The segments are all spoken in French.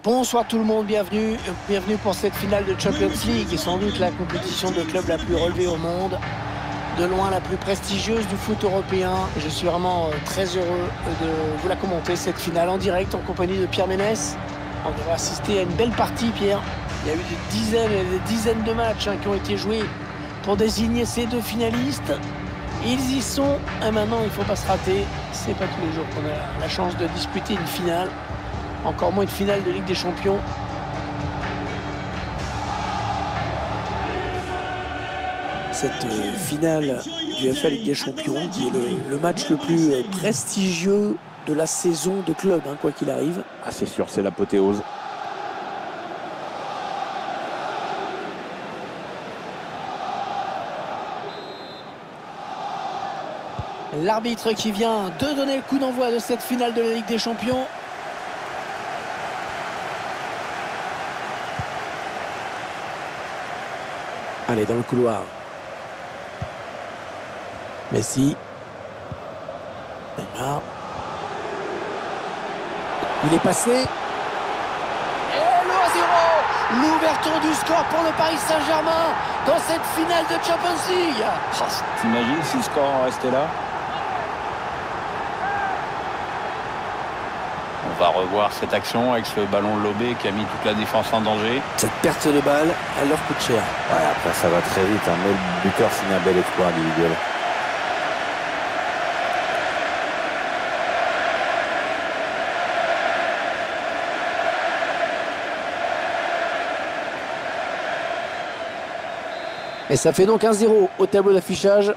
Bonsoir tout le monde, bienvenue pour cette finale de Champions League et sans doute la compétition de club la plus relevée au monde, de loin la plus prestigieuse du foot européen. Je suis vraiment très heureux de vous la commenter, cette finale en direct en compagnie de Pierre Ménès. On va assister à une belle partie, Pierre. Il y a eu des dizaines et des dizaines de matchs qui ont été joués pour désigner ces deux finalistes. Ils y sont et maintenant il ne faut pas se rater. C'est pas tous les jours qu'on a la chance de disputer une finale. Encore moins une finale de Ligue des Champions. Cette finale du UEFA Ligue des Champions qui est le match le plus prestigieux de la saison de club, quoi qu'il arrive. Ah, c'est sûr, c'est l'apothéose. L'arbitre qui vient de donner le coup d'envoi de cette finale de la Ligue des Champions. Allez, dans le couloir. Messi. Neymar. Il est passé. Et le 1-0. L'ouverture du score pour le Paris Saint-Germain dans cette finale de Champions League. Oh, t'imagines si le score en restait là? On va revoir cette action avec ce ballon lobé qui a mis toute la défense en danger. Cette perte de balle, elle leur coûte cher. Ouais, après ça va très vite, mais le buteur signe un bel exploit individuel. Et ça fait donc 1-0 au tableau d'affichage.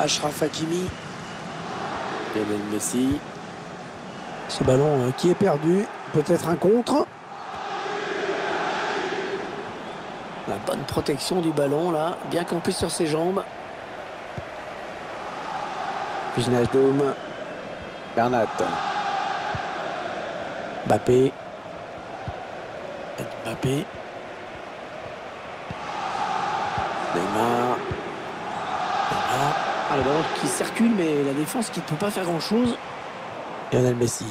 Achraf Hakimi. Lionel Messi. Ce ballon qui est perdu. Peut-être un contre. La bonne protection du ballon là. Bien campé sur ses jambes. Wijnaldum. Bernat. Mbappé. Mbappé. Neymar. Ah, le ballon qui circule, mais la défense qui ne peut pas faire grand-chose. Lionel Messi.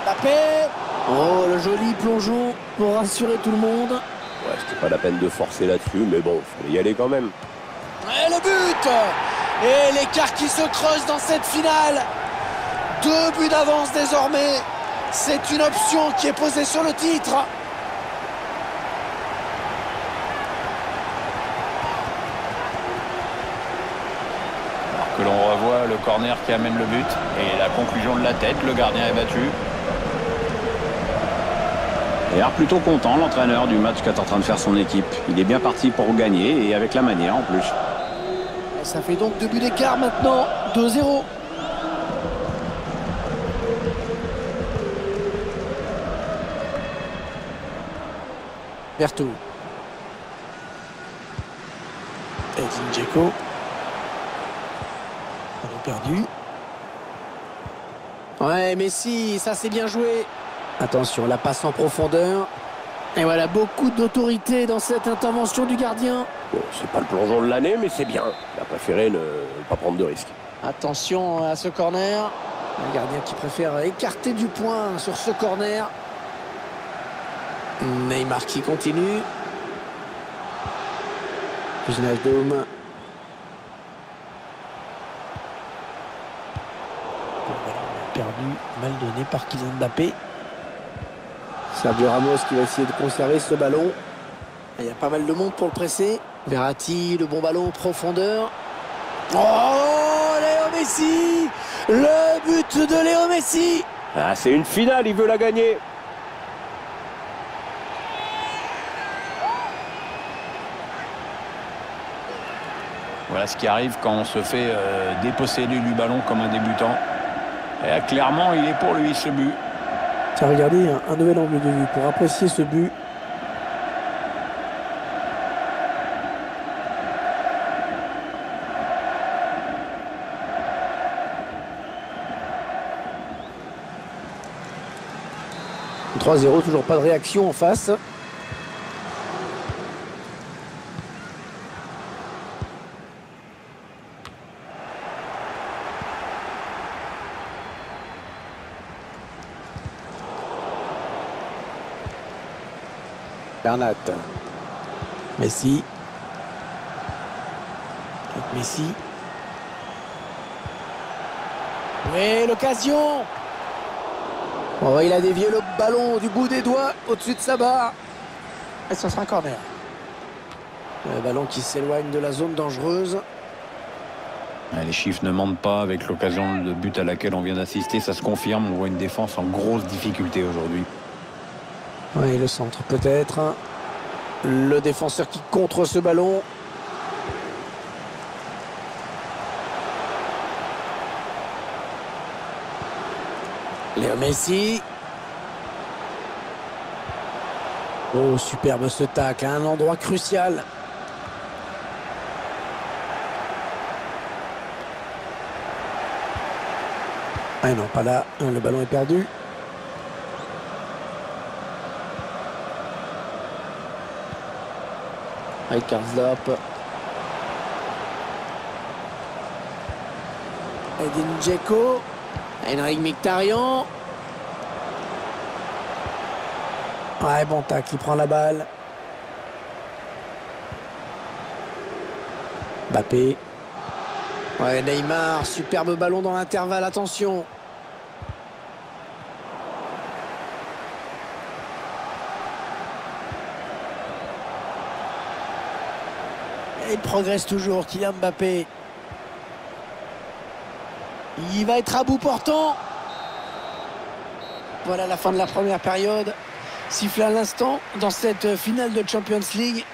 Mbappé. Oh, le joli plongeon pour rassurer tout le monde. Ouais, c'était pas la peine de forcer là-dessus, mais bon, fallait y aller quand même. Et le but. Et l'écart qui se creuse dans cette finale. 2 buts d'avance désormais. C'est une option qui est posée sur le titre. Que l'on revoit le corner qui amène le but et la conclusion de la tête, le gardien est battu. Et alors plutôt content l'entraîneur du match qu'est en train de faire son équipe. Il est bien parti pour gagner et avec la manière en plus. Et ça fait donc 2 buts d'écart maintenant, 2-0. Berthaud. Edin Dzeko. Perdu. Ouais, Messi, ça c'est bien joué. Attention, la passe en profondeur. Et voilà, beaucoup d'autorité dans cette intervention du gardien. Bon, c'est pas le plongeon de l'année, mais c'est bien. Il a préféré ne pas prendre de risques. Attention à ce corner. Un gardien qui préfère écarter du point sur ce corner. Neymar qui continue. Wijnaldum. Perdu, mal donné par Kylian Mbappé. Sergio Ramos qui va essayer de conserver ce ballon. Il y a pas mal de monde pour le presser. Verratti, le bon ballon en profondeur. Oh, Léo Messi! Le but de Léo Messi! Ah, c'est une finale, il veut la gagner. Voilà ce qui arrive quand on se fait déposséder du ballon comme un débutant. Et clairement, il est pour lui ce but. Tiens, regardez, un nouvel angle de vue pour apprécier ce but. 3-0, toujours pas de réaction en face. Bernat. Messi. Messi. Oui, l'occasion. Oh, il a dévié le ballon du bout des doigts au-dessus de sa barre. Et ça sera un corner. Le ballon qui s'éloigne de la zone dangereuse. Les chiffres ne mentent pas avec l'occasion de but à laquelle on vient d'assister. Ça se confirme. On voit une défense en grosse difficulté aujourd'hui. Oui, le centre peut-être. Le défenseur qui contre ce ballon. Léo Messi. Oh, superbe ce tacle, à un endroit crucial. Ah non, pas là. Le ballon est perdu. Avec Karsdorp. Edin Dzeko. Henrik Mkhitaryan. Ouais, bon tacle, il prend la balle. Mbappé. Ouais, Neymar, superbe ballon dans l'intervalle, attention. Et il progresse toujours, Kylian Mbappé. Il va être à bout portant. Voilà la fin de la première période. Sifflé à l'instant dans cette finale de Champions League.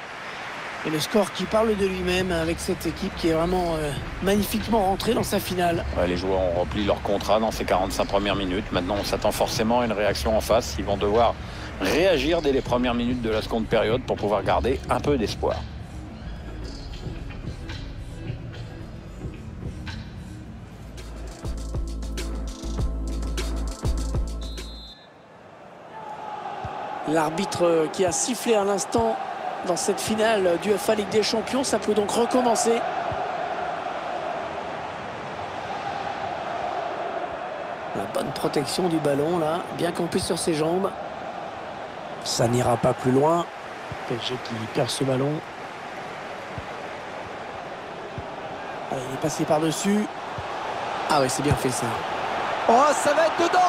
Et le score qui parle de lui-même avec cette équipe qui est vraiment magnifiquement rentrée dans sa finale. Ouais, les joueurs ont rempli leur contrat dans ces 45 premières minutes. Maintenant, on s'attend forcément à une réaction en face. Ils vont devoir réagir dès les premières minutes de la seconde période pour pouvoir garder un peu d'espoir. L'arbitre qui a sifflé à l'instant dans cette finale du UEFA Ligue des Champions, ça peut donc recommencer. La bonne protection du ballon là, bien campé sur ses jambes. Ça n'ira pas plus loin. PSG qui perd ce ballon. Allez, il est passé par-dessus. Ah ouais, c'est bien fait ça. Oh, ça va être dedans!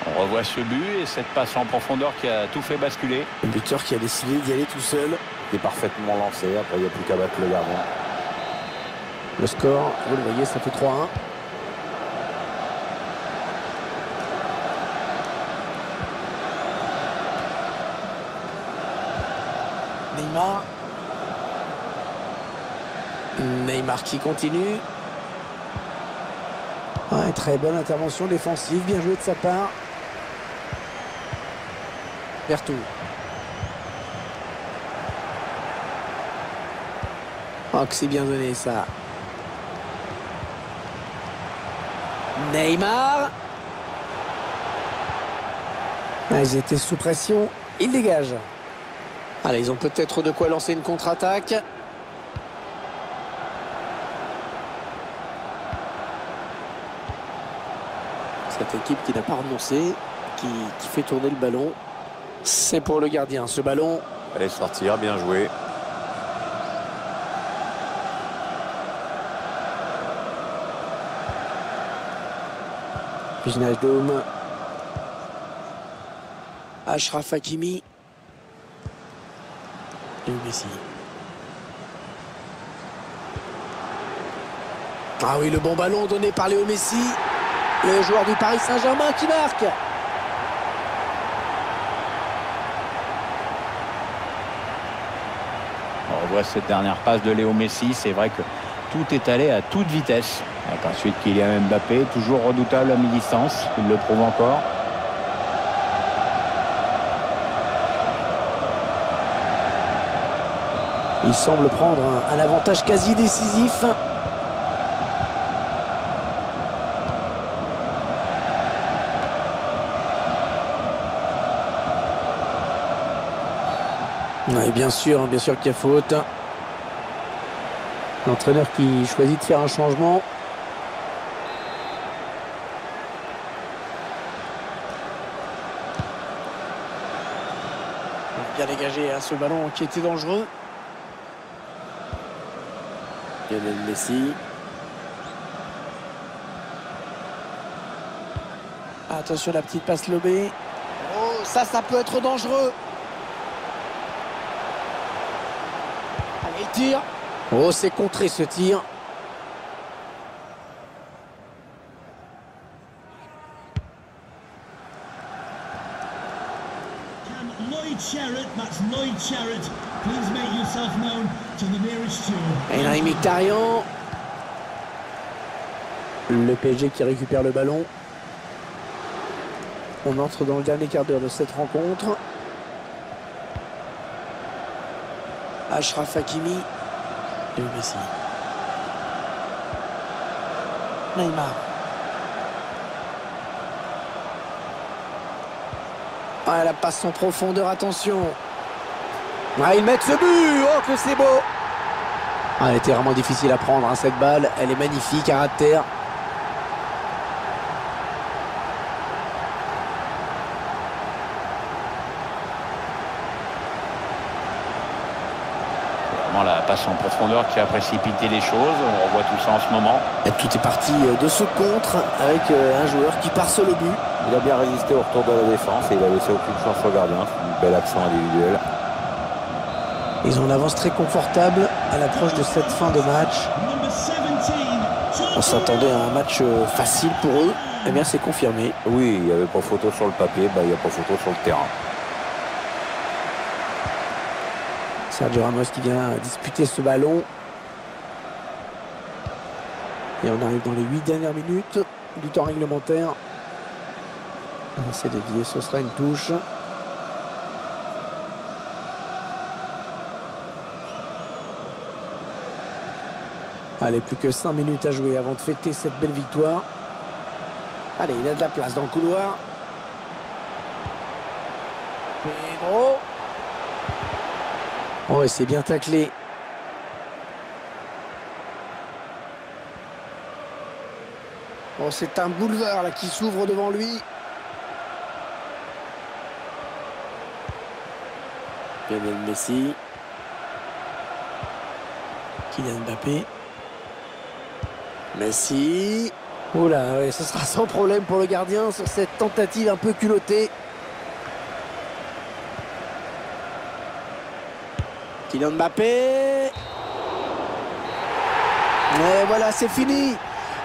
On revoit ce but et cette passe en profondeur qui a tout fait basculer. Le buteur qui a décidé d'y aller tout seul. Il est parfaitement lancé. Après, il n'y a plus qu'à battre le gardien. Le score, vous le voyez, ça fait 3-1. Neymar. Neymar qui continue. Ouais, très bonne intervention défensive, bien joué de sa part. Berthoud. Oh, que c'est bien donné ça. Neymar. Ah, ils étaient sous pression. Ils dégagent. Allez, ils ont peut-être de quoi lancer une contre-attaque. Cette équipe qui n'a pas renoncé, qui fait tourner le ballon. C'est pour le gardien, ce ballon. Allez sortir, bien joué. Wijnaldum. Achraf Hakimi. Et Messi. Ah oui, le bon ballon donné par Léo Messi. Le joueur du Paris Saint-Germain qui marque. On revoit cette dernière passe de Léo Messi. C'est vrai que tout est allé à toute vitesse. Avec ensuite Kylian Mbappé, toujours redoutable à mi-distance. Il le prouve encore. Il semble prendre un avantage quasi décisif. Ouais, bien sûr qu'il y a faute. L'entraîneur qui choisit de faire un changement. Bien dégagé à ce ballon qui était dangereux. Lionel Messi. Attention la petite passe lobée. Oh, ça peut être dangereux. Allez, il tire. Oh, c'est contré ce tir. Et Mkhitaryan. Le PSG qui récupère le ballon. On entre dans le dernier quart d'heure de cette rencontre. Achraf Hakimi. Et Messi. Neymar. Ah, la passe en profondeur, attention. Ah, ils mettent ce but. Oh, que c'est beau. Ah, elle était vraiment difficile à prendre, hein, cette balle. Elle est magnifique à ras de terre. La passe en profondeur qui a précipité les choses. On revoit tout ça en ce moment. Et tout est parti de ce contre avec un joueur qui part sur le but. Il a bien résisté au retour de la défense et il a laissé aucune chance au gardien. C'est une belle action individuelle. Ils ont une avance très confortable à l'approche de cette fin de match. On s'attendait à un match facile pour eux. Eh bien, c'est confirmé. Oui, il n'y avait pas photo sur le papier, il n'y a pas photo sur le terrain. Sergio Ramos qui vient disputer ce ballon. Et on arrive dans les 8 dernières minutes du temps réglementaire. C'est dévié, ce sera une touche. Allez, plus que 5 minutes à jouer avant de fêter cette belle victoire. Allez, il a de la place dans le couloir. Pedro. Oh, et c'est bien taclé. Oh, c'est un boulevard là qui s'ouvre devant lui. Lionel Messi. Kylian Mbappé. Messi. Oh là, ouais, ce sera sans problème pour le gardien sur cette tentative un peu culottée. Kylian Mbappé. Et voilà, c'est fini.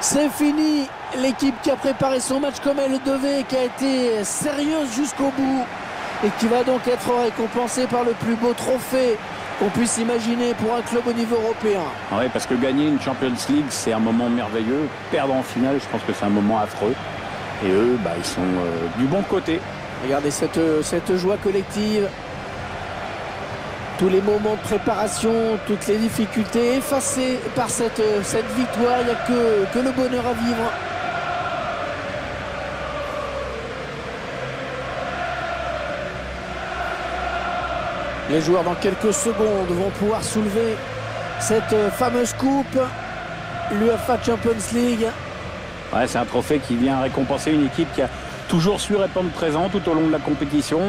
C'est fini. L'équipe qui a préparé son match comme elle le devait, qui a été sérieuse jusqu'au bout et qui va donc être récompensée par le plus beau trophée qu'on puisse imaginer pour un club au niveau européen. Oui, parce que gagner une Champions League, c'est un moment merveilleux. Perdre en finale, je pense que c'est un moment affreux. Et eux, ils sont du bon côté. Regardez cette joie collective. Tous les moments de préparation, toutes les difficultés effacées par cette victoire. Il n'y a que le bonheur à vivre. Les joueurs dans quelques secondes vont pouvoir soulever cette fameuse coupe, l'UEFA Champions League. Ouais, c'est un trophée qui vient récompenser une équipe qui a toujours su répondre présent tout au long de la compétition,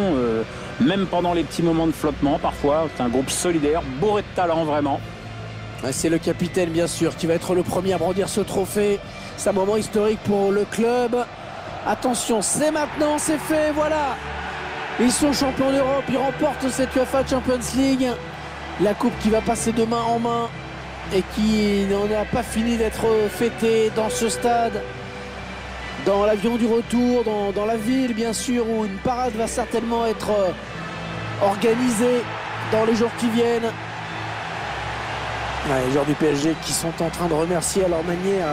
même pendant les petits moments de flottement parfois. C'est un groupe solidaire, bourré de talent vraiment. C'est le capitaine bien sûr qui va être le premier à brandir ce trophée. C'est un moment historique pour le club. Attention, c'est maintenant, c'est fait, voilà. Ils sont champions d'Europe, ils remportent cette UEFA Champions League. La coupe qui va passer de main en main et qui n'en a pas fini d'être fêtée dans ce stade. Dans l'avion du retour, dans la ville bien sûr, où une parade va certainement être organisée dans les jours qui viennent. Les joueurs du PSG qui sont en train de remercier à leur manière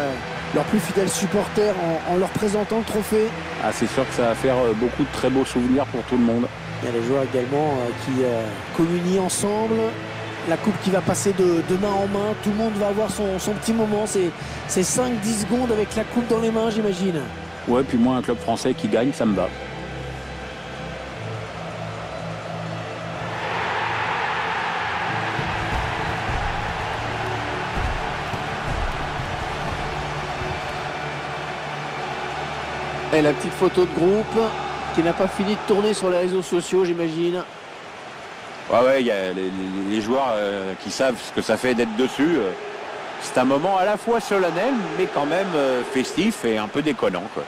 leurs plus fidèles supporters en leur présentant le trophée. Ah, c'est sûr que ça va faire beaucoup de très beaux souvenirs pour tout le monde. Il y a les joueurs également qui communient ensemble. La coupe qui va passer de main en main. Tout le monde va avoir son petit moment. C'est 5-10 secondes avec la coupe dans les mains, j'imagine. Ouais, puis moi, un club français qui gagne, ça me va. Et la petite photo de groupe qui n'a pas fini de tourner sur les réseaux sociaux, j'imagine. Ouais, il y a les joueurs qui savent ce que ça fait d'être dessus. C'est un moment à la fois solennel, mais quand même festif et un peu déconnant, quoi.